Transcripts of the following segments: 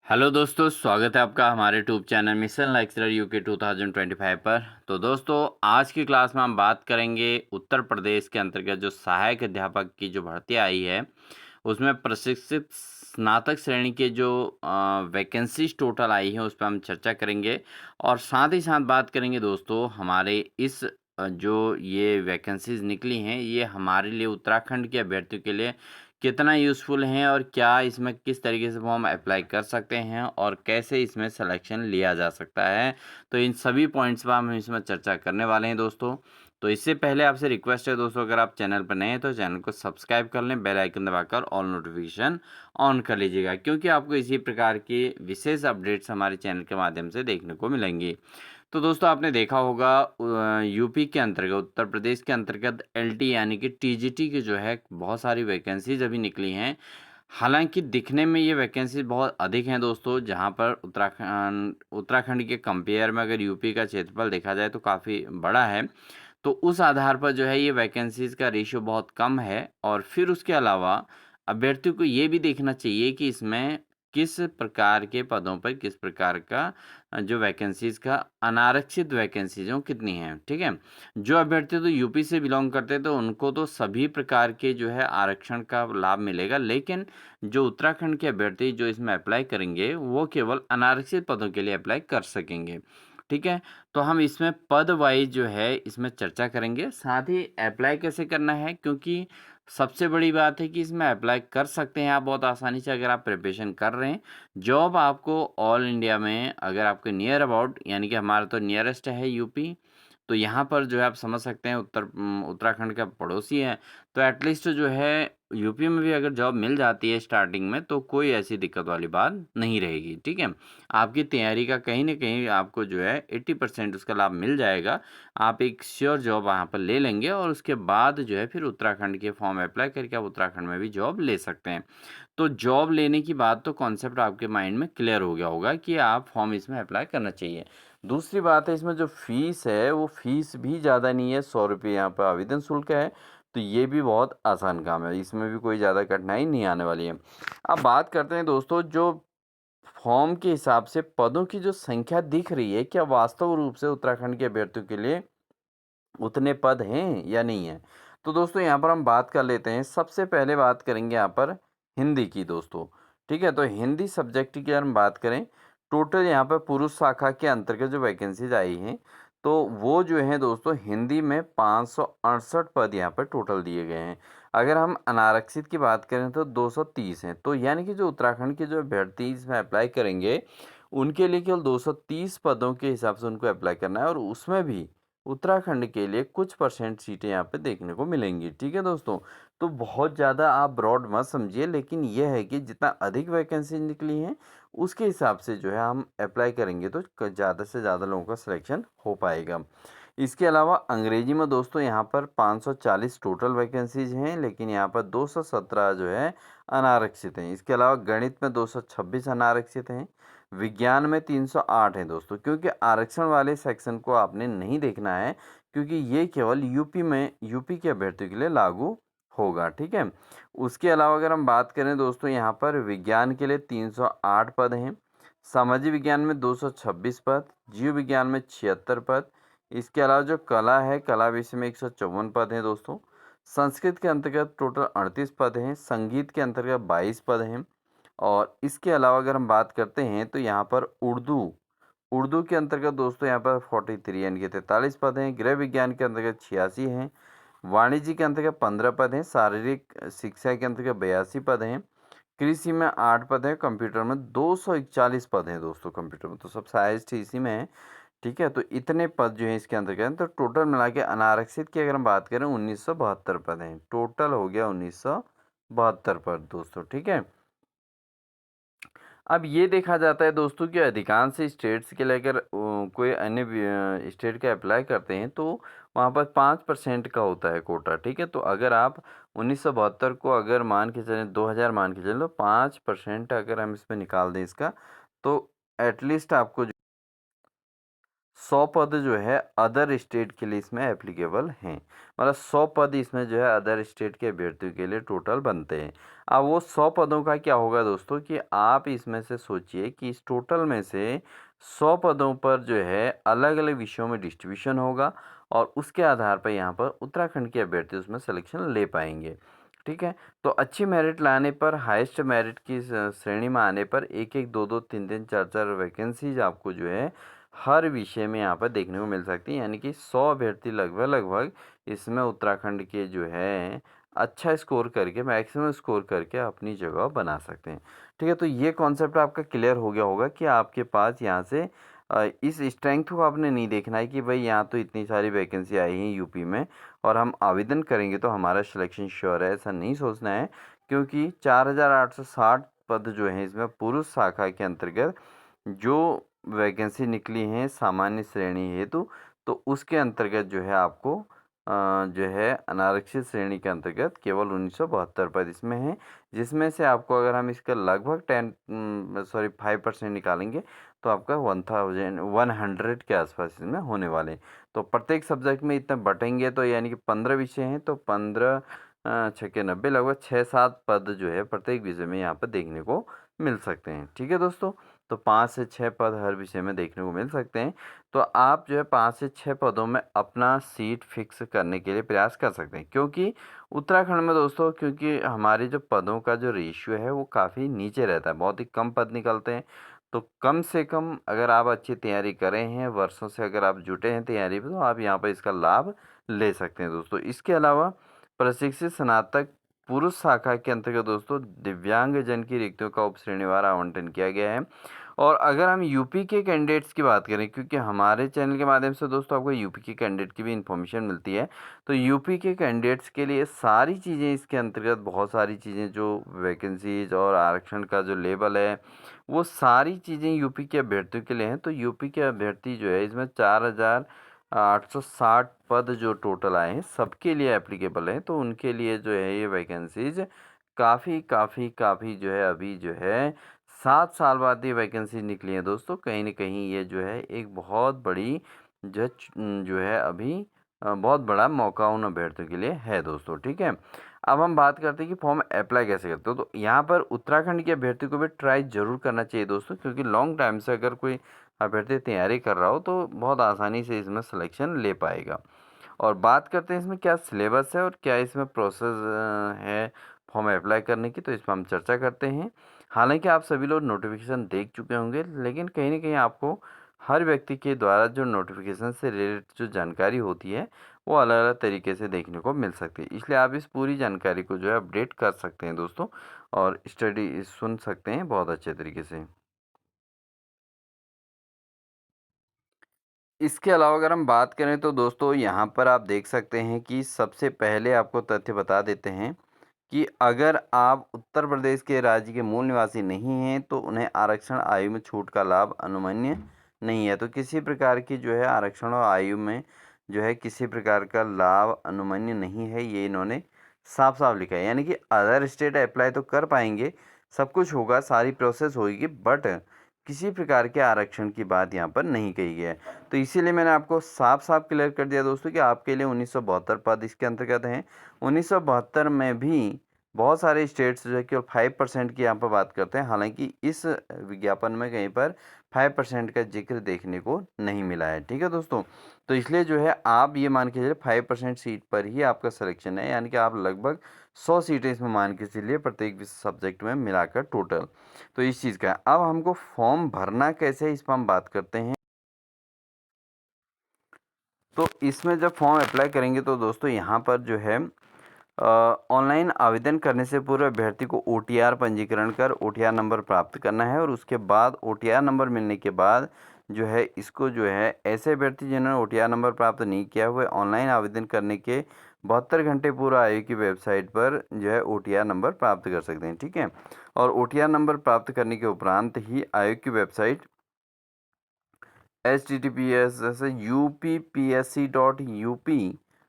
Hello दोस्तों, स्वागत है आपका हमारे YouTube channel mission lecturer UK 2025 पर। तो दोस्तों, आज की क्लास में हम बात करेंगे उत्तर प्रदेश के अंतर्गत जो सहायक अध्यापक की जो भर्ती आई है, उसमें प्रशिक्षित स्नातक श्रेणी के जो वैकेंसीज टोटल आई हैं उस पर हम चर्चा करेंगे। और साथ ही साथ बात करेंगे दोस्तों, हमारे इस जो ये वैकेंसीज निकली हैं ये हमारे लिए उत्तराखंड के अभ्यर्थियों के लिए कितना यूज़फुल हैं और क्या इसमें किस तरीके से फॉर्म अप्लाई कर सकते हैं और कैसे इसमें सिलेक्शन लिया जा सकता है। तो इन सभी पॉइंट्स पर हम इसमें चर्चा करने वाले हैं दोस्तों। तो इससे पहले आपसे रिक्वेस्ट है दोस्तों, अगर आप चैनल पर नए हैं तो चैनल को सब्सक्राइब कर लें, बेल आइकन दबाकर ऑल नोटिफिकेशन ऑन कर लीजिएगा, क्योंकि आपको इसी प्रकार की विशेष अपडेट्स हमारे चैनल के माध्यम से देखने को मिलेंगी। तो दोस्तों, आपने देखा होगा यूपी के अंतर्गत उत्तर प्रदेश के अंतर्गत एलटी यानी कि टीजीटी की जो है बहुत सारी वैकेंसीज अभी निकली हैं। हालांकि दिखने में ये वैकेंसी बहुत अधिक हैं दोस्तों, जहां पर उत्तराखंड के कंपेयर में अगर यूपी का क्षेत्रफल देखा जाए तो काफ़ी बड़ा है। तो उस आधार पर जो है ये वैकेंसीज का रेशियो बहुत कम है। और फिर उसके अलावा अभ्यर्थियों को ये भी देखना चाहिए कि इसमें किस प्रकार के पदों पर किस प्रकार का जो वैकेंसीज का अनारक्षित वैकेंसीज हैं वो कितनी हैं। ठीक है, जो अभ्यर्थी तो यूपी से बिलोंग करते हैं तो उनको तो सभी प्रकार के जो है आरक्षण का लाभ मिलेगा, लेकिन जो उत्तराखंड के अभ्यर्थी जो इसमें अप्लाई करेंगे वो केवल अनारक्षित पदों के लिए अप्लाई कर सकेंगे। ठीक है, तो हम इसमें पद वाइज जो है इसमें चर्चा करेंगे, साथ ही अप्लाई कैसे करना है, क्योंकि सबसे बड़ी बात है कि इसमें अप्लाई कर सकते हैं आप बहुत आसानी से अगर आप प्रिपरेशन कर रहे हैं। जॉब आपको ऑल इंडिया में अगर आपके नियर अबाउट यानी कि हमारा तो नियरेस्ट है यूपी, तो यहाँ पर जो है आप समझ सकते हैं उत्तराखंड का पड़ोसी है। तो एटलीस्ट जो है यूपी में भी अगर जॉब मिल जाती है स्टार्टिंग में तो कोई ऐसी दिक्कत वाली बात नहीं रहेगी। ठीक है, आपकी तैयारी का कहीं न कहीं आपको जो है 80% उसका लाभ मिल जाएगा। आप एक श्योर जॉब वहाँ पर ले लेंगे और उसके बाद जो है फिर उत्तराखंड के फॉर्म अप्लाई करके आप उत्तराखंड में भी जॉब ले सकते हैं। तो जॉब लेने की बात तो कॉन्सेप्ट आपके माइंड में क्लियर हो गया होगा कि आप फॉर्म इसमें अप्लाई करना चाहिए। दूसरी बात है, इसमें जो फ़ीस है वो फ़ीस भी ज़्यादा नहीं है, 100 रुपये यहाँ पर आवेदन शुल्क है। तो ये भी बहुत आसान काम है, इसमें भी कोई ज़्यादा कठिनाई नहीं आने वाली है। अब बात करते हैं दोस्तों, जो फॉर्म के हिसाब से पदों की जो संख्या दिख रही है, क्या वास्तव रूप से उत्तराखंड के अभ्यर्थियों के लिए उतने पद हैं या नहीं है? तो दोस्तों यहाँ पर हम बात कर लेते हैं। सबसे पहले बात करेंगे यहाँ पर हिंदी की दोस्तों। ठीक है, तो हिंदी सब्जेक्ट की अगर हम बात करें, टोटल यहाँ पर पुरुष शाखा के अंतर्गत जो वैकेंसीज आई हैं, तो वो जो है दोस्तों हिंदी में 568 पद यहाँ पर टोटल दिए गए हैं। अगर हम अनारक्षित की बात करें तो 230 हैं। तो यानी कि जो उत्तराखंड के जो अभ्यर्थी इसमें अप्लाई करेंगे, उनके लिए केवल 230 पदों के हिसाब से उनको अप्लाई करना है और उसमें भी उत्तराखंड के लिए कुछ परसेंट सीटें यहाँ पे देखने को मिलेंगी। ठीक है दोस्तों, तो बहुत ज़्यादा आप ब्रॉड मत समझिए, लेकिन यह है कि जितना अधिक वैकेंसी निकली हैं उसके हिसाब से जो है हम अप्लाई करेंगे तो ज़्यादा से ज़्यादा लोगों का सिलेक्शन हो पाएगा। इसके अलावा अंग्रेजी में दोस्तों यहाँ पर 540 टोटल वैकेंसीज हैं, लेकिन यहाँ पर 217 जो है अनारक्षित हैं। इसके अलावा गणित में 226 अनारक्षित हैं। विज्ञान में 308 हैं दोस्तों, क्योंकि आरक्षण वाले सेक्शन को आपने नहीं देखना है, क्योंकि ये केवल यूपी के अभ्यर्थियों के लिए लागू होगा। ठीक है, उसके अलावा अगर हम बात करें दोस्तों, यहाँ पर विज्ञान के लिए 308 पद हैं। सामाजिक विज्ञान में 226 पद, जीव विज्ञान में 76 पद। इसके अलावा जो कला है, कला विषय में 154 पद हैं दोस्तों। संस्कृत के अंतर्गत टोटल 38 पद हैं। संगीत के अंतर्गत 22 पद हैं। और इसके अलावा अगर हम बात करते हैं तो यहाँ पर उर्दू उर्दू के अंतर्गत दोस्तों यहाँ पर 43 यानी कि 43 पद हैं। गृह विज्ञान के अंतर्गत 86 हैं। वाणिज्य के अंतर्गत 15 पद हैं। शारीरिक शिक्षा के अंतर्गत 82 पद हैं। कृषि में 8 पद हैं। कंप्यूटर में 241 पद हैं दोस्तों। कंप्यूटर में तो सब हाईएस्ट इसी में है। ठीक है, तो इतने पद जो है इसके अंतर्गत हैं, तो टोटल मिला के अनारक्षित की अगर हम बात करें 1972 पद हैं। टोटल हो गया 1972 पद दोस्तों। ठीक है, अब ये देखा जाता है दोस्तों कि अधिकांश स्टेट्स के लिए अगर कोई अन्य स्टेट का अप्लाई करते हैं तो वहाँ पर 5% का होता है कोटा। ठीक है, तो अगर आप 1972 को अगर मान के चलें, 2000 मान के चलें, तो 5% अगर हम इसमें निकाल दें इसका, तो एटलीस्ट आपको 100 पद जो है अदर स्टेट के लिए इसमें एप्लीकेबल हैं। मतलब 100 पद इसमें जो है अदर स्टेट के अभ्यर्थियों के लिए टोटल बनते हैं। अब वो 100 पदों का क्या होगा दोस्तों कि आप इसमें से सोचिए कि इस टोटल में से 100 पदों पर जो है अलग-अलग विषयों में डिस्ट्रीब्यूशन होगा और उसके आधार पर यहाँ पर उत्तराखंड के अभ्यर्थी उसमें सिलेक्शन ले पाएँगे। ठीक है? तो अच्छी मेरिट लाने पर हाईएस्ट मेरिट की श्रेणी में आने पर 1-1, 2-2, 3-3, 4-4 वैकेंसीज आपको जो है हर विषय में यहाँ पर देखने को मिल सकती है। यानी कि 100 अभ्यर्थी लगभग इसमें उत्तराखंड के जो है अच्छा स्कोर करके मैक्सिमम स्कोर करके अपनी जगह बना सकते हैं। ठीक है? तो ये कॉन्सेप्ट आपका क्लियर हो गया होगा कि आपके पास यहाँ से इस स्ट्रेंथ को आपने नहीं देखना है कि भाई यहाँ तो इतनी सारी वैकेंसी आई हैं यूपी में और हम आवेदन करेंगे तो हमारा सिलेक्शन श्योर है, ऐसा नहीं सोचना है। क्योंकि 4860 पद जो हैं इसमें पुरुष शाखा के अंतर्गत जो वैकेंसी निकली हैं सामान्य श्रेणी हेतु, तो उसके अंतर्गत जो है आपको जो है अनारक्षित श्रेणी के अंतर्गत केवल 1972 पद इसमें हैं, जिसमें से आपको अगर हम इसका लगभग 5% निकालेंगे तो आपका 1100 के आसपास इसमें होने वाले हैं। तो प्रत्येक सब्जेक्ट में इतना बटेंगे तो यानी कि 15 विषय हैं तो 15 छक्के 90 लगभग 6-7 पद जो है प्रत्येक विषय में यहाँ पर देखने को मिल सकते हैं। ठीक है दोस्तों? तो 5 से 6 पद हर विषय में देखने को मिल सकते हैं। तो आप जो है 5 से 6 पदों में अपना सीट फिक्स करने के लिए प्रयास कर सकते हैं। क्योंकि उत्तराखंड में दोस्तों क्योंकि हमारे जो पदों का जो रेशियो है वो काफ़ी नीचे रहता है, बहुत ही कम पद निकलते हैं। तो कम से कम अगर आप अच्छी तैयारी कर रहे हैं, वर्षों से अगर आप जुटे हैं तैयारी में, तो आप यहाँ पर इसका लाभ ले सकते हैं दोस्तों। इसके अलावा प्रशिक्षित स्नातक पुरुष शाखा के अंतर्गत दोस्तों दिव्यांगजन की रिक्तियों का उपश्रेणीवार आवंटन किया गया है। और अगर हम यूपी के कैंडिडेट्स की बात करें, क्योंकि हमारे चैनल के माध्यम से दोस्तों आपको यूपी के कैंडिडेट की भी इन्फॉर्मेशन मिलती है, तो यूपी के कैंडिडेट्स के लिए सारी चीज़ें इसके अंतर्गत बहुत सारी चीज़ें जो वैकेंसीज और आरक्षण का जो लेवल है, वो सारी चीज़ें यूपी के अभ्यर्थियों के लिए हैं। तो यूपी के अभ्यर्थी जो है इसमें 4860 पद जो टोटल आए हैं सबके लिए एप्लीकेबल हैं। तो उनके लिए जो है ये वैकेंसीज काफ़ी जो है अभी जो है 7 साल बाद ये वैकेंसी निकली है दोस्तों। कहीं न कहीं ये जो है एक बहुत बड़ी जो है अभी बहुत बड़ा मौका उन अभ्यर्थियों के लिए है दोस्तों, ठीक है? अब हम बात करते हैं कि फॉर्म अप्लाई कैसे करते हो? तो यहाँ पर उत्तराखंड के अभ्यर्थी को भी ट्राई ज़रूर करना चाहिए दोस्तों, क्योंकि लॉन्ग टाइम से अगर कोई अभ्यर्थी तैयारी कर रहा हो तो बहुत आसानी से इसमें सिलेक्शन ले पाएगा। और बात करते हैं इसमें क्या सिलेबस है और क्या इसमें प्रोसेस है फॉर्म अप्लाई करने की, तो इस पर हम चर्चा करते हैं। हालांकि आप सभी लोग नोटिफिकेशन देख चुके होंगे, लेकिन कहीं न कहीं आपको हर व्यक्ति के द्वारा जो नोटिफिकेशन से रिलेटेड जो जानकारी होती है वो अलग-अलग तरीके से देखने को मिल सकती है। इसलिए आप इस पूरी जानकारी को जो है अपडेट कर सकते हैं दोस्तों और स्टडी सुन सकते हैं बहुत अच्छे तरीके से। इसके अलावा अगर हम बात करें तो दोस्तों यहाँ पर आप देख सकते हैं कि सबसे पहले आपको तथ्य बता देते हैं कि अगर आप उत्तर प्रदेश के राज्य के मूल निवासी नहीं हैं तो उन्हें आरक्षण आयु में छूट का लाभ अनुमन्य नहीं है। तो किसी प्रकार की जो है आरक्षण और आयु में जो है किसी प्रकार का लाभ अनुमन्य नहीं है, ये इन्होंने साफ साफ लिखा है। यानी कि अदर स्टेट अप्लाई तो कर पाएंगे, सब कुछ होगा, सारी प्रोसेस होगी, बट किसी प्रकार के आरक्षण की बात यहाँ पर नहीं कही गई है। तो इसीलिए मैंने आपको साफ-साफ क्लियर कर दिया दोस्तों कि आपके लिए 1972 पद इसके अंतर्गत हैं। 1972 में भी बहुत सारे स्टेट्स जो है केवल 5% की यहाँ पर बात करते हैं। हालाँकि इस विज्ञापन में कहीं पर 5% का ज़िक्र देखने को नहीं मिला है। ठीक है दोस्तों? तो इसलिए जो है आप ये मान के चलिए 5% सीट पर ही आपका सिलेक्शन है। यानी कि आप लगभग 100 सीटें इसमें मान के चलिए प्रत्येक सब्जेक्ट में मिलाकर टोटल। तो इस चीज़ का है। अब हमको फॉर्म भरना कैसे है इस पर हम बात करते हैं। तो इसमें जब फॉर्म अप्लाई करेंगे तो दोस्तों यहाँ पर जो है ऑनलाइन आवेदन करने से पूर्व अभ्यर्थी को ओटीआर पंजीकरण कर ओटीआर नंबर प्राप्त करना है और उसके बाद ओटीआर नंबर मिलने के बाद जो है इसको जो है ऐसे अभ्यर्थी जिन्होंने ओटीआर नंबर प्राप्त नहीं किया हुआ ऑनलाइन आवेदन करने के 72 घंटे पूर्व आयोग की वेबसाइट पर जो है ओटीआर नंबर प्राप्त कर सकते हैं, ठीक है? और ओटीआर नंबर प्राप्त करने के उपरांत ही आयोग की वेबसाइट https जैसे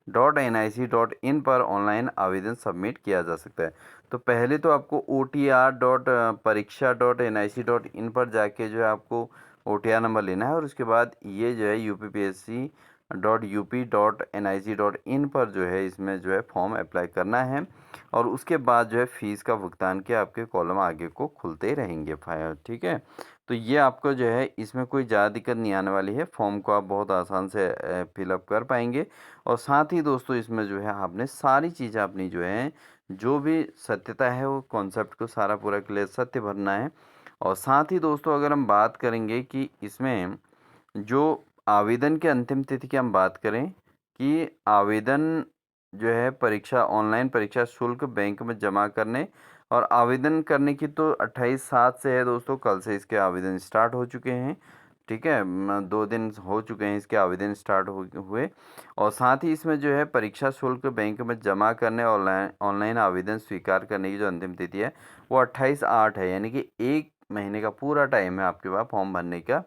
uppsc.up.nic.in पर ऑनलाइन आवेदन सबमिट किया जा सकता है। तो पहले तो आपको otr.pariksha.nic.in पर जाके जो है आपको OTR नंबर लेना है और उसके बाद ये जो है uppsc.up.nic.in पर जो है इसमें जो है फॉर्म अप्लाई करना है और उसके बाद जो है फ़ीस का भुगतान के आपके कॉलम आगे को खुलते रहेंगे ठीक है। तो ये आपको जो है इसमें कोई ज़्यादा दिक्कत नहीं आने वाली है, फॉर्म को आप बहुत आसान से फिलअप कर पाएंगे और साथ ही दोस्तों इसमें जो है आपने सारी चीज़ें अपनी जो है जो भी सत्यता है वो कॉन्सेप्ट को सारा पूरा क्लियर सत्य भरना है। और साथ ही दोस्तों अगर हम बात करेंगे कि इसमें जो आवेदन की अंतिम तिथि की हम बात करें कि आवेदन जो है परीक्षा ऑनलाइन परीक्षा शुल्क बैंक में जमा करने और आवेदन करने की तो 28/7 से है दोस्तों, कल से इसके आवेदन स्टार्ट हो चुके हैं। ठीक है, 2 दिन हो चुके हैं इसके आवेदन स्टार्ट हुए और साथ ही इसमें जो है परीक्षा शुल्क बैंक में जमा करने ऑनलाइन ऑनलाइन आवेदन स्वीकार करने की जो अंतिम तिथि है वो 28/8 है, यानी कि 1 महीने का पूरा टाइम है आपके पास फॉर्म भरने का।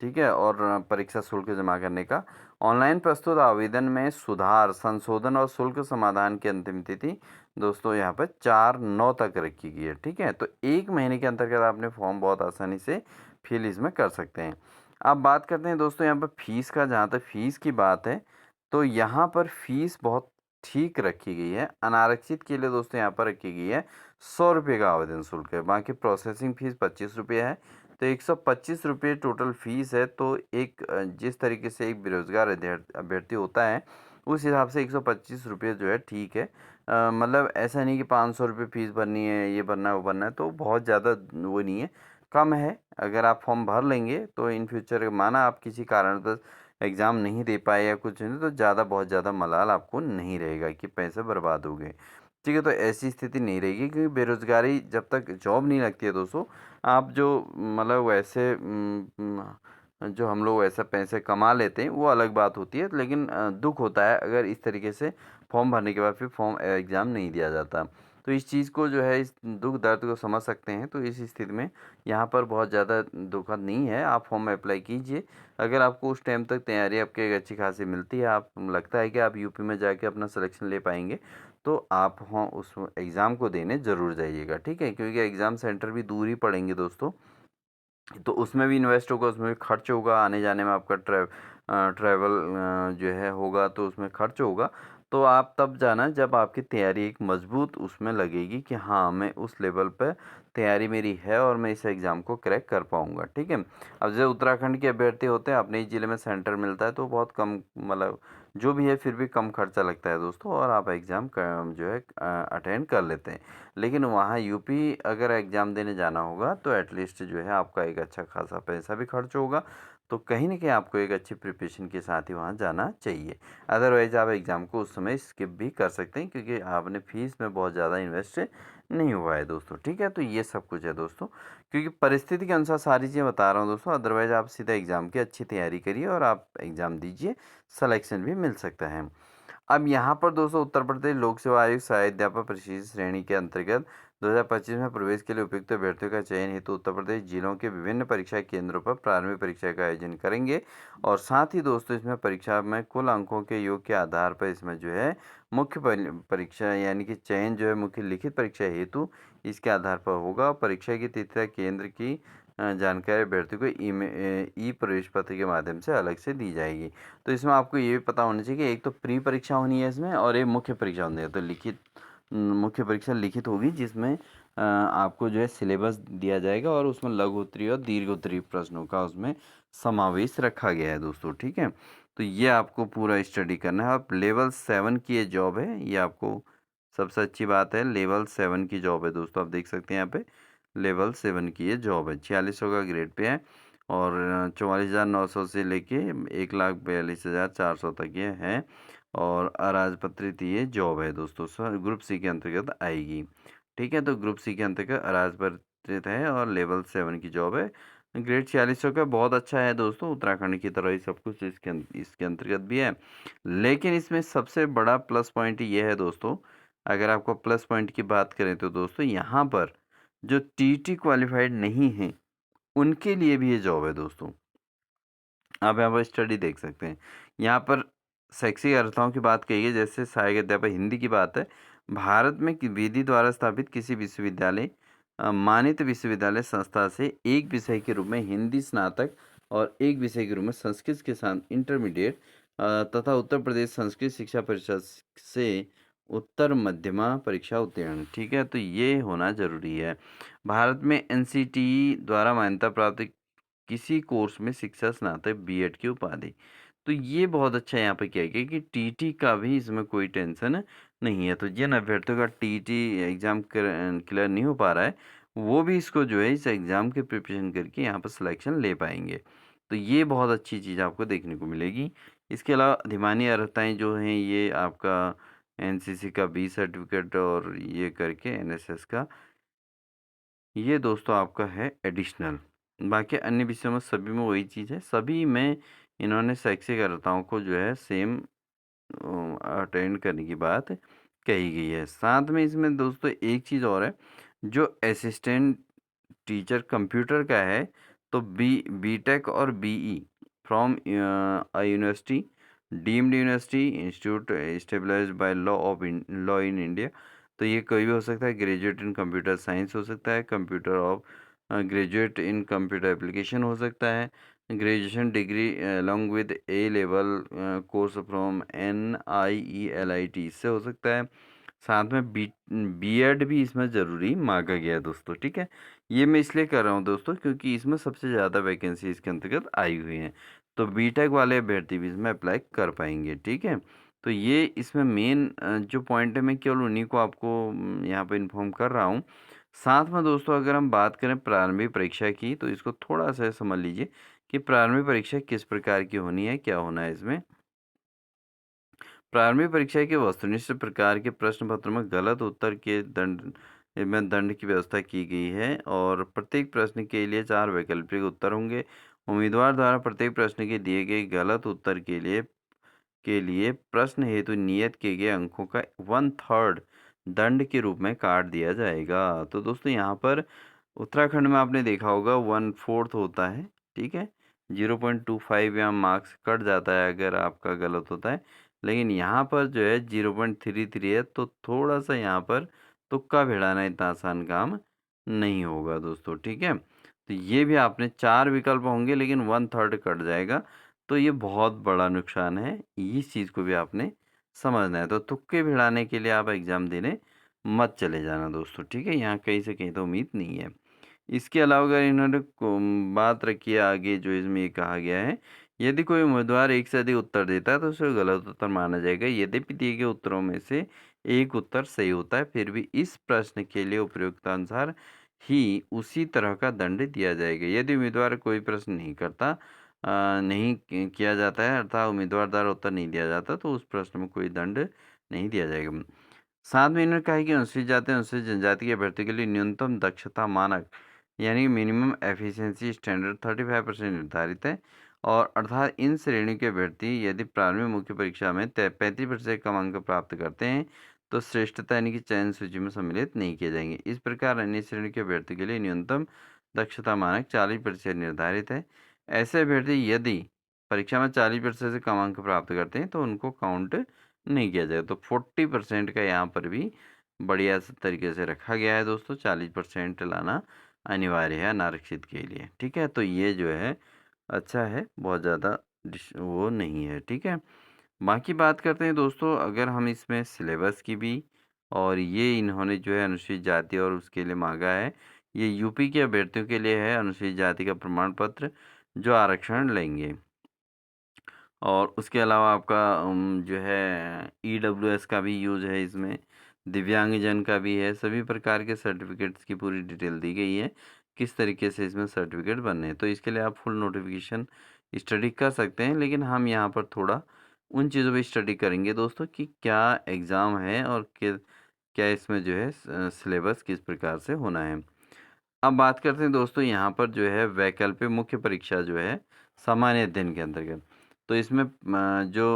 ठीक है, और परीक्षा शुल्क जमा करने का। ऑनलाइन प्रस्तुत आवेदन में सुधार, संशोधन और शुल्क समाधान की अंतिम तिथि दोस्तों यहाँ पर 4/9 तक रखी गई है। ठीक है, तो 1 महीने के अंतर्गत आपने फॉर्म बहुत आसानी से फिल इसमें कर सकते हैं। अब बात करते हैं दोस्तों यहाँ पर फीस का, जहाँ तक फीस की बात है तो यहाँ पर फीस बहुत ठीक रखी गई है। अनारक्षित के लिए दोस्तों यहाँ पर रखी गई है 100 रुपये का आवेदन शुल्क है, बाकी प्रोसेसिंग फ़ीस 25 रुपये है। तो 125 रुपये टोटल फ़ीस है। तो एक जिस तरीके से एक बेरोज़गार अभ्यर्थी होता है उस हिसाब से 125 रुपये जो है ठीक है। मतलब ऐसा नहीं कि 500 रुपये फ़ीस भरनी है, ये भरना है वो भरना है, तो बहुत ज़्यादा वो नहीं है, कम है। अगर आप फॉर्म भर लेंगे तो इन फ्यूचर माना आप किसी कारणवश एग्ज़ाम नहीं दे पाए या कुछ नहीं तो बहुत ज़्यादा मलाल आपको नहीं रहेगा कि पैसे बर्बाद हो गए। ठीक है, तो ऐसी स्थिति नहीं रहेगी क्योंकि बेरोज़गारी जब तक जॉब नहीं लगती है दोस्तों, आप जो मतलब वैसे जो हम लोग वैसे पैसे कमा लेते हैं वो अलग बात होती है, लेकिन दुःख होता है अगर इस तरीके से फॉर्म भरने के बाद फिर फॉर्म एग्ज़ाम नहीं दिया जाता। तो इस चीज़ को जो है इस दुःख दर्द को समझ सकते हैं, तो इस स्थिति में यहाँ पर बहुत ज़्यादा दुखद नहीं है, आप फॉर्म अप्लाई कीजिए। अगर आपको उस टाइम तक तैयारी आपकी एक अच्छी खासी मिलती है, आप लगता है कि आप यूपी में जाके अपना सिलेक्शन ले पाएँगे, तो आप हाँ उस एग्ज़ाम को देने ज़रूर जाइएगा। ठीक है, क्योंकि एग्ज़ाम सेंटर भी दूर ही पड़ेंगे दोस्तों, तो उसमें भी इन्वेस्ट होगा, उसमें भी खर्च होगा, आने-जाने में आपका ट्रैवल जो है होगा तो उसमें खर्च होगा। तो आप तब जाना जब आपकी तैयारी एक मज़बूत उसमें लगेगी कि हाँ, मैं उस लेवल पे तैयारी मेरी है और मैं इस एग्ज़ाम को क्रैक कर पाऊँगा। ठीक है? अब जैसे उत्तराखंड के अभ्यर्थी होते हैं, अपने ही ज़िले में सेंटर मिलता है तो बहुत कम मतलब जो भी है फिर भी कम खर्चा लगता है दोस्तों और आप एग्ज़ाम क जो है अटेंड कर लेते हैं। लेकिन वहाँ यूपी अगर एग्ज़ाम देने जाना होगा तो एटलीस्ट जो है आपका एक अच्छा खासा पैसा भी खर्च होगा। तो कहीं न कहीं आपको एक अच्छी प्रिपरेशन के साथ ही वहाँ जाना चाहिए। अदरवाइज़ आप एग्ज़ाम को उस समय स्किप भी कर सकते हैं क्योंकि आपने फ़ीस में बहुत ज़्यादा इन्वेस्ट नहीं हुआ है दोस्तों। ठीक है? तो ये सब कुछ है दोस्तों, क्योंकि परिस्थिति के अनुसार सारी चीज़ें बता रहा हूँ दोस्तों, अदरवाइज़ आप सीधा एग्ज़ाम की अच्छी तैयारी करिए और आप एग्ज़ाम दीजिए, सिलेक्शन भी मिल सकता है। अब यहाँ पर दोस्तों उत्तर प्रदेश लोक सेवा आयोग सहायक अध्यापक परिशिष्ट श्रेणी के अंतर्गत 2025 में प्रवेश के लिए उपयुक्त अभ्यर्थियों का चयन हेतु उत्तर प्रदेश जिलों के विभिन्न परीक्षा केंद्रों पर प्रारंभिक परीक्षा का आयोजन करेंगे और साथ ही दोस्तों इसमें परीक्षा में कुल अंकों के योग के आधार पर इसमें जो है मुख्य परीक्षा यानी कि चयन जो है मुख्य लिखित परीक्षा हेतु इसके आधार पर होगा। परीक्षा की तिथि केंद्र की जानकारी अभ्यर्थी को ई प्रवेश पत्र के माध्यम से अलग से दी जाएगी। तो इसमें आपको ये भी पता होना चाहिए कि एक तो प्री परीक्षा होनी है इसमें और एक मुख्य परीक्षा होनी है। तो मुख्य परीक्षा लिखित होगी जिसमें आपको जो है सिलेबस दिया जाएगा और उसमें लघु उत्तरीय और दीर्घ उत्तरीय प्रश्नों का उसमें समावेश रखा गया है दोस्तों। ठीक है, तो ये आपको पूरा स्टडी करना है। आप लेवल 7 की ये जॉब है, ये आपको सबसे अच्छी बात है, लेवल 7 की जॉब है दोस्तों। आप देख सकते हैं यहाँ पे लेवल 7 की ये जॉब है, 4600 का ग्रेड पे है और 44,900 से लेके 1,42,400 तक ये है और अराजपत्रित ये जॉब है दोस्तों। सर ग्रुप सी के अंतर्गत आएगी। ठीक है, तो ग्रुप सी के अंतर्गत अराजपत्रित है और लेवल 7 की जॉब है। ग्रेड 4600 का बहुत अच्छा है दोस्तों, उत्तराखंड की तरह ही सब कुछ इसके अंतर्गत भी है। लेकिन इसमें सबसे बड़ा प्लस पॉइंट ये है दोस्तों, अगर आपको प्लस पॉइंट की बात करें तो दोस्तों यहाँ पर जो टीटी क्वालिफाइड नहीं हैं उनके लिए भी ये जॉब है दोस्तों। आप यहाँ पर स्टडी देख सकते हैं। यहाँ पर शैक्षिक अर्हताओं की बात कही है, जैसे सहायक अध्यापक हिंदी की बात है। भारत में विधि द्वारा स्थापित किसी विश्वविद्यालय मानित विश्वविद्यालय संस्था से एक विषय के रूप में हिंदी स्नातक और एक विषय के रूप में संस्कृत के साथ इंटरमीडिएट तथा उत्तर प्रदेश संस्कृत शिक्षा परिषद से उत्तर मध्यमा परीक्षा उत्तीर्ण। ठीक है, तो ये होना ज़रूरी है। भारत में एनसीटीई द्वारा मान्यता प्राप्त किसी कोर्स में शिक्षा स्नातक बीएड की उपाधि। तो ये बहुत अच्छा यहाँ पे किया गया कि टीटी का भी इसमें कोई टेंशन नहीं है। तो जिन अभ्यर्थियों का टीटी एग्ज़ाम क्लियर नहीं हो पा रहा है, वो भी इसको जो है इस एग्ज़ाम की प्रिपरेशन करके यहाँ पर सिलेक्शन ले पाएँगे। तो ये बहुत अच्छी चीज़ आपको देखने को मिलेगी। इसके अलावा अधिमानी अर्हताएँ जो हैं ये आपका एनसीसी का बी सर्टिफ़िकेट और ये करके एनएसएस का, ये दोस्तों आपका है एडिशनल। बाकी अन्य विषयों में सभी में वही चीज़ है। सभी में इन्होंने शैक्षिक अर्हताओं को जो है सेम अटेंड करने की बात कही गई है। साथ में इसमें दोस्तों एक चीज़ और है, जो असिस्टेंट टीचर कंप्यूटर का है, तो बीटेक और BE from a university, deemed university, institute stabilised by law in India. तो ये कोई भी हो सकता है। ग्रेजुएट इन कंप्यूटर साइंस हो सकता है, computer of graduate in computer application हो सकता है, graduation degree along with A level course from NIELIT इससे हो सकता है। साथ में बीएड भी इसमें ज़रूरी मांगा गया है दोस्तों। ठीक है, ये मैं इसलिए कर रहा हूँ दोस्तों क्योंकि इसमें सबसे ज़्यादा वैकेंसी इसके अंतर्गत आई हुई हैं। तो बीटेक वाले अभ्यर्थी भी इसमें अप्लाई कर पाएंगे। ठीक है, तो ये इसमें मेन जो पॉइंट है, मैं केवल उन्हीं को आपको यहाँ पे इन्फॉर्म कर रहा हूँ। साथ में दोस्तों अगर हम बात करें प्रारंभिक परीक्षा की, तो इसको थोड़ा सा समझ लीजिए कि प्रारंभिक परीक्षा किस प्रकार की होनी है, क्या होना है इसमें। प्रारंभिक परीक्षा के वस्तुनिष्ठ प्रकार के प्रश्न पत्र में गलत उत्तर के दंड की व्यवस्था की गई है और प्रत्येक प्रश्न के लिए 4 वैकल्पिक उत्तर होंगे। उम्मीदवार द्वारा प्रत्येक प्रश्न के दिए गए गलत उत्तर के लिए प्रश्न हेतु नियत किए गए अंकों का 1/3 दंड के रूप में काट दिया जाएगा। तो दोस्तों यहाँ पर उत्तराखंड में आपने देखा होगा 1/4 होता है। ठीक है, 0.25 या मार्क्स कट जाता है अगर आपका गलत होता है। लेकिन यहाँ पर जो है 0.33 है, तो थोड़ा सा यहाँ पर तुक्का भिड़ाना इतना आसान काम नहीं होगा दोस्तों। ठीक है, तो ये भी आपने 4 विकल्प होंगे लेकिन 1/3 कट जाएगा। तो ये बहुत बड़ा नुकसान है, इस चीज़ को भी आपने समझना है। तो तुक्के भिड़ाने के लिए आप एग्ज़ाम देने मत चले जाना दोस्तों। ठीक है, यहाँ कहीं से कहीं तो उम्मीद नहीं है। इसके अलावा अगर इन्होंने बात रखी है आगे, जो इसमें ये कहा गया है, यदि कोई उम्मीदवार एक से अधिक उत्तर देता है तो उसे गलत उत्तर माना जाएगा। यद्यपि दिए गए उत्तरों में से एक उत्तर सही होता है, फिर भी इस प्रश्न के लिए उपयुक्तानुसार ही उसी तरह का दंड दिया जाएगा। यदि उम्मीदवार कोई प्रश्न नहीं करता, नहीं किया जाता है, अर्थात उम्मीदवार द्वारा उत्तर नहीं दिया जाता, तो उस प्रश्न में कोई दंड नहीं दिया जाएगा। साथ में इन्होंने कहा है कि अनुसूचित जाति अनुसूचित जनजाति के अभ्यर्थियों के लिए न्यूनतम दक्षता मानक यानी मिनिमम एफिशिएंसी स्टैंडर्ड 35% निर्धारित है, और अर्थात इन श्रेणी के अभ्यर्थी यदि प्रारंभिक मुख्य परीक्षा में 35% कम अंक प्राप्त करते हैं तो श्रेष्ठता यानी कि चयन सूची में सम्मिलित नहीं किए जाएंगे। इस प्रकार अन्य श्रेणी के अभ्यर्थी के लिए न्यूनतम दक्षता मानक 40% निर्धारित है। ऐसे अभ्यर्थी यदि परीक्षा में 40% से कम अंक प्राप्त करते हैं तो उनको काउंट नहीं किया जाएगा। तो 40% का यहाँ पर भी बढ़िया तरीके से रखा गया है दोस्तों। 40% लाना अनिवार्य है अनारक्षित के लिए। ठीक है, तो ये जो है अच्छा है, बहुत ज़्यादा वो नहीं है। ठीक है, बाकी बात करते हैं दोस्तों अगर हम इसमें सिलेबस की भी, और ये इन्होंने जो है अनुसूचित जाति और उसके लिए मांगा है, ये यूपी के अभ्यर्थियों के लिए है अनुसूचित जाति का प्रमाण पत्र जो आरक्षण लेंगे। और उसके अलावा आपका जो है ईडब्ल्यूएस का भी यूज़ है इसमें, दिव्यांगजन का भी है। सभी प्रकार के सर्टिफ़िकेट्स की पूरी डिटेल दी गई है, किस तरीके से इसमें सर्टिफ़िकेट बनने हैं। तो इसके लिए आप फुल नोटिफ़िकेशन स्टडी कर सकते हैं, लेकिन हम यहाँ पर थोड़ा उन चीज़ों पे स्टडी करेंगे दोस्तों कि क्या एग्ज़ाम है और क्या इसमें जो है सिलेबस किस प्रकार से होना है। अब बात करते हैं दोस्तों यहाँ पर जो है वैकल्पिक मुख्य परीक्षा जो है सामान्य अध्ययन के अंतर्गत। तो इसमें जो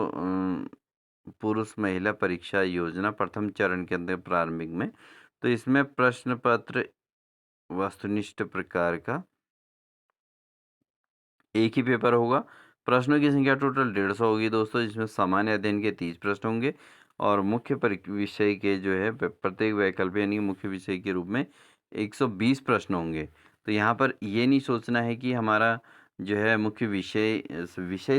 पुरुष महिला परीक्षा योजना प्रथम चरण के अंदर प्रारंभिक में, तो इसमें प्रश्न पत्र वस्तुनिष्ठ प्रकार का एक ही पेपर होगा। प्रश्नों की संख्या टोटल 150 होगी दोस्तों, जिसमें सामान्य अध्ययन के 30 प्रश्न होंगे और मुख्य विषय के जो है प्रत्येक वैकल्पिक यानी मुख्य विषय के रूप में 120 प्रश्न होंगे। तो यहाँ पर ये नहीं सोचना है कि हमारा जो है मुख्य विषय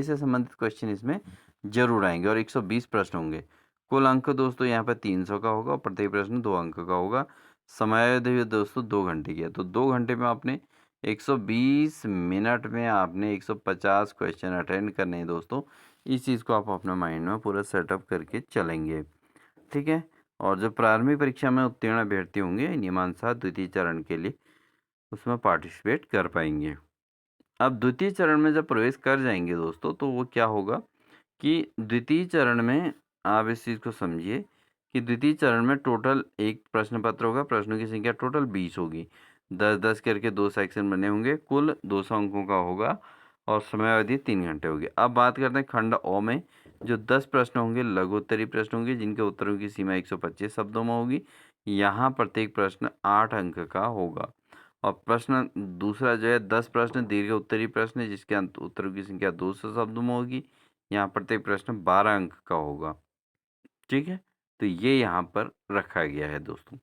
से संबंधित क्वेश्चन इसमें ज़रूर आएँगे और 120 प्रश्न होंगे। कुल अंक दोस्तों यहाँ पे 300 का होगा और प्रत्येक प्रश्न 2 अंक का होगा। समयावधि दोस्तों 2 घंटे की है। तो 2 घंटे में आपने 120 मिनट में आपने 150 क्वेश्चन अटेंड करने हैं दोस्तों। इस चीज़ को आप अपने माइंड में पूरा सेटअप करके चलेंगे, ठीक है? और जो प्रारंभिक परीक्षा में उत्तीर्ण अभ्यर्थी होंगे नियमानुसार द्वितीय चरण के लिए उसमें पार्टिसिपेट कर पाएँगे। अब द्वितीय चरण में जब प्रवेश कर जाएँगे दोस्तों, तो वो क्या होगा कि द्वितीय चरण में आप इस चीज़ को समझिए कि द्वितीय चरण में टोटल एक प्रश्न पत्र होगा, प्रश्नों की संख्या टोटल 20 होगी। 10-10 करके 2 सेक्शन बने होंगे, कुल 200 अंकों का होगा और समयावधि 3 घंटे होगी। अब बात करते हैं खंड अ में, जो 10 प्रश्न होंगे लघु उत्तरीय प्रश्न होंगे, जिनके उत्तरों की सीमा 125 शब्दों में होगी। यहाँ प्रत्येक प्रश्न 8 अंक का होगा। और प्रश्न दूसरा जो है 10 प्रश्न दीर्घ उत्तरीय प्रश्न है, जिसके उत्तरों की संख्या 200 शब्दों में होगी। यहाँ प्रत्येक प्रश्न 12 अंक का होगा, ठीक है? तो ये यहाँ पर रखा गया है दोस्तों।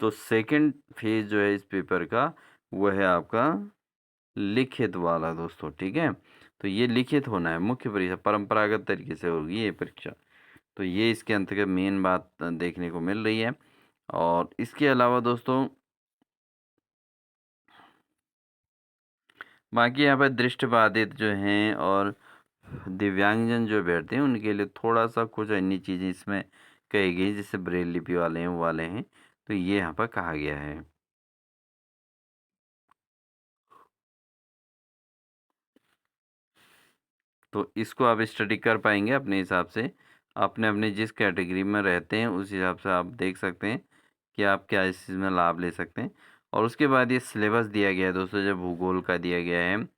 तो सेकंड फेज जो है इस पेपर का, वो है आपका लिखित वाला दोस्तों, ठीक है? तो ये लिखित होना है, मुख्य परीक्षा परंपरागत तरीके से होगी ये परीक्षा। तो ये इसके अंतर्गत मेन बात देखने को मिल रही है। और इसके अलावा दोस्तों बाकी यहाँ पर दृष्टिबाधित जो हैं और दिव्यांगजन जो अभ्यर्थी हैं उनके लिए थोड़ा-सा कुछ अन्य चीज़ें इसमें कही गई, जैसे ब्रेल लिपि वाले हैं, वो वाले हैं। तो ये यहाँ पर कहा गया है। तो इसको आप स्टडी कर पाएँगे अपने हिसाब से। अपने-अपने जिस कैटेगरी में रहते हैं उस हिसाब से आप देख सकते हैं कि आप क्या इस चीज़ में लाभ ले सकते हैं। और उसके बाद ये सिलेबस दिया गया है दोस्तों, जो भूगोल का दिया गया है,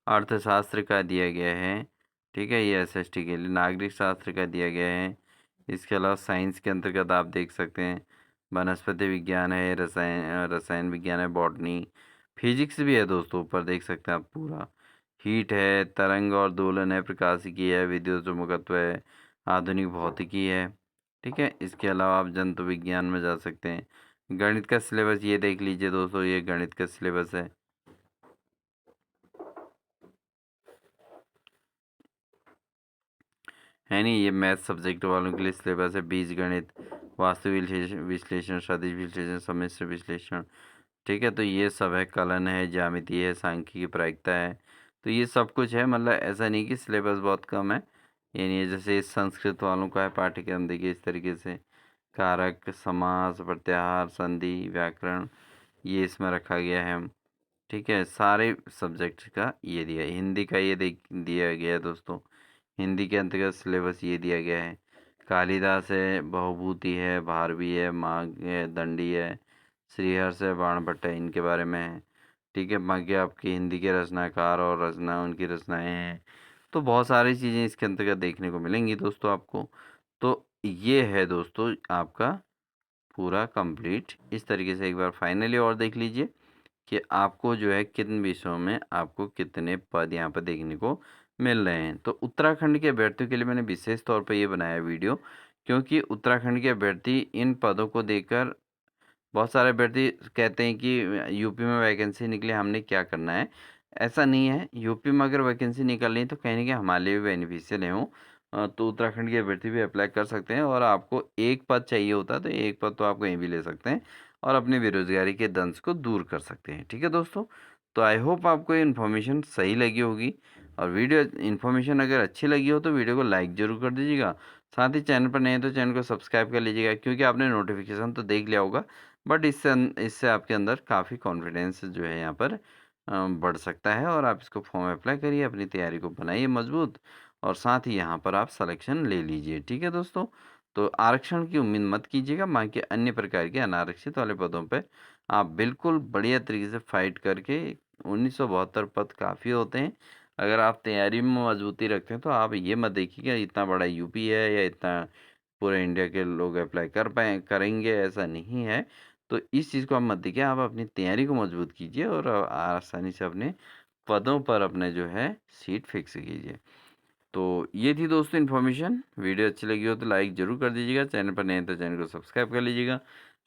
अर्थशास्त्र का दिया गया है, ठीक है? ये एसएसटी के लिए, नागरिक शास्त्र का दिया गया है। इसके अलावा साइंस के अंतर्गत आप देख सकते हैं वनस्पति विज्ञान है, रसायन विज्ञान है, बॉटनी, फिजिक्स भी है दोस्तों, ऊपर देख सकते हैं आप पूरा। हीट है, तरंग और दोलन है, प्रकाशिकी है, विद्युत चुंबकत्व है, आधुनिक भौतिकी है, ठीक है? इसके अलावा आप जंतु विज्ञान में जा सकते हैं। गणित का सिलेबस ये देख लीजिए दोस्तों, ये गणित का सिलेबस है। है नहीं, ये मैथ सब्जेक्ट वालों के लिए सिलेबस है। बीजगणित, वास्तु विश्लेषण, सदिश विश्लेषण, सम्मिश्र विश्लेषण, ठीक है? तो ये सब है, कलन है, ज्यामिति है, सांख्यिकी, प्रायिकता है। तो ये सब कुछ है, मतलब ऐसा नहीं कि सिलेबस बहुत कम है। ये नहीं है, जैसे संस्कृत वालों का है पाठ्यक्रम, देखिए इस तरीके से कारक, समास, प्रत्याहार, संधि, व्याकरण, ये इसमें रखा गया है, ठीक है? सारे सब्जेक्ट का ये दिया है। हिंदी का ये दिया गया है दोस्तों। हिंदी के अंतर्गत सिलेबस ये दिया गया है। कालिदास है, बहुभूति है, भारवी है, माघ है, दंडी है, श्रीहर्ष है, बाणभट्ट है, इनके बारे में है, ठीक है? बाकी आपकी हिंदी के रचनाकार और रचना उनकी रचनाएं हैं। तो बहुत सारी चीज़ें इसके अंतर्गत देखने को मिलेंगी दोस्तों आपको। तो ये है दोस्तों आपका पूरा कंप्लीट। इस तरीके से एक बार फाइनली और देख लीजिए कि आपको जो है किन विषयों में आपको कितने पद यहाँ पर देखने को मिल रहे हैं। तो उत्तराखंड के अभ्यर्थियों के लिए मैंने विशेष तौर पर ये बनाया वीडियो, क्योंकि उत्तराखंड के अभ्यर्थी इन पदों को देखकर बहुत सारे अभ्यर्थी कहते हैं कि यूपी में वैकेंसी निकली, हमने क्या करना है। ऐसा नहीं है, यूपी में अगर वैकेंसी निकल रही है तो कहीं न कहीं हमारे लिए भी बेनिफिशियल है वो। तो उत्तराखंड के अभ्यर्थी भी अप्लाई कर सकते हैं और आपको एक पद चाहिए होता है तो एक पद तो आप कहीं भी ले सकते हैं और अपनी बेरोज़गारी के दंश को दूर कर सकते हैं। ठीक है दोस्तों? तो आई होप आपको ये इन्फॉर्मेशन सही लगी होगी और वीडियो इन्फॉर्मेशन अगर अच्छी लगी हो तो वीडियो को लाइक ज़रूर कर दीजिएगा। साथ ही चैनल पर नए हैं तो चैनल को सब्सक्राइब कर लीजिएगा, क्योंकि आपने नोटिफ़िकेशन तो देख लिया होगा, बट इससे आपके अंदर काफ़ी कॉन्फिडेंस जो है यहाँ पर बढ़ सकता है और आप इसको फॉर्म अप्लाई करिए, अपनी तैयारी को बनाइए मजबूत और साथ ही यहाँ पर आप सिलेक्शन ले लीजिए। ठीक है दोस्तों? तो आरक्षण की उम्मीद मत कीजिएगा, बाकी अन्य प्रकार के अनारक्षित वाले पदों पे आप बिल्कुल बढ़िया तरीके से फाइट करके 1972 पद काफ़ी होते हैं। अगर आप तैयारी में मजबूती रखते हैं तो आप ये मत देखिए कि इतना बड़ा यूपी है या इतना पूरे इंडिया के लोग अप्लाई करेंगे, ऐसा नहीं है। तो इस चीज़ को आप मत देखिए, आप अपनी तैयारी को मजबूत कीजिए और आसानी से अपने पदों पर अपने जो है सीट फिक्स कीजिए। तो ये थी दोस्तों इन्फॉर्मेशन। वीडियो अच्छी लगी हो तो लाइक ज़रूर कर दीजिएगा, चैनल पर नए हैं तो चैनल को सब्सक्राइब कर लीजिएगा।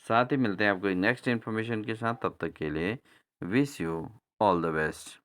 साथ ही मिलते हैं आपको नेक्स्ट इन्फॉर्मेशन के साथ, तब तक के लिए wish you all the best.